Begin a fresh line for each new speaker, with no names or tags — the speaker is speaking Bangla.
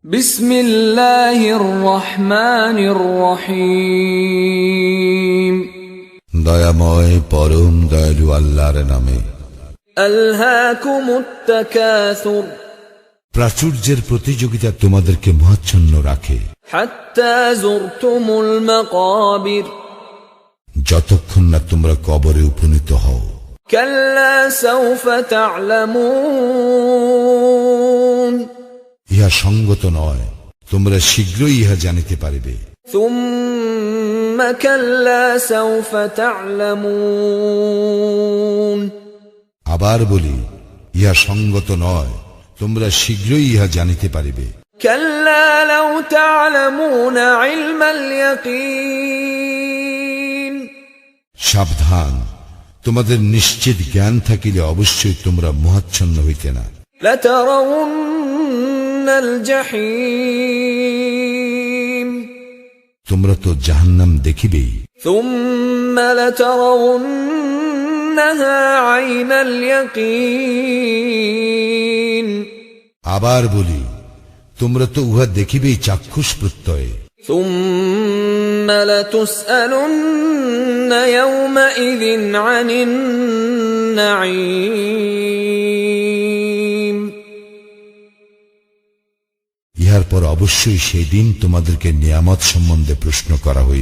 বিসমিল্লাহির রহমানির রহিম।
দয়াময় পরম দয়ালু আল্লাহর নামে।
আলহাকুমুত তাকাসুর,
প্রাচুর্যের প্রতিযোগিতা তোমাদেরকে মোহাচ্ছন্ন রাখে।
হাত্তা যুরতুমুল মাকাবির,
যতক্ষণ না তোমরা কবরে উপনীত হও।
কাল্লা সাউফা তা'লামুন,
ইহা সঙ্গত নয়, তোমরা শীঘ্রই ইহা জানিতে পারিবে।
সুম্মা কাল্লা সাউফা তা'লামুন,
আবার বলি, ইহা সঙ্গত নয়, তোমরা শীঘ্রই ইহা জানিতে পারিবে।
কাল্লা লাউ তা'লামুনা ইলমাল ইয়াকিন,
সাবধান, তোমাদের নিশ্চিত জ্ঞান থাকিলে অবশ্যই তোমরা মোহাচ্ছন্ন হইতে না।
লাতারাউন্নাল জাহিম,
তোমরা তো জাহান্নাম দেখিবেই।
সুম্মা লাতারাউন্নাহা আইনাল ইয়াকিন,
আবার বলি, তোমরা তো উহা দেখিবেই চাক্ষুষ প্রত্যয়ে।
সুম্মা লাতুসআলুন্না ইয়াওমাইযিন আনিন নাঈম,
ইহার পর অবশ্যই সেই দিন তোমাদেরকে নিয়ামত সম্বন্ধে প্রশ্ন করা হইবে।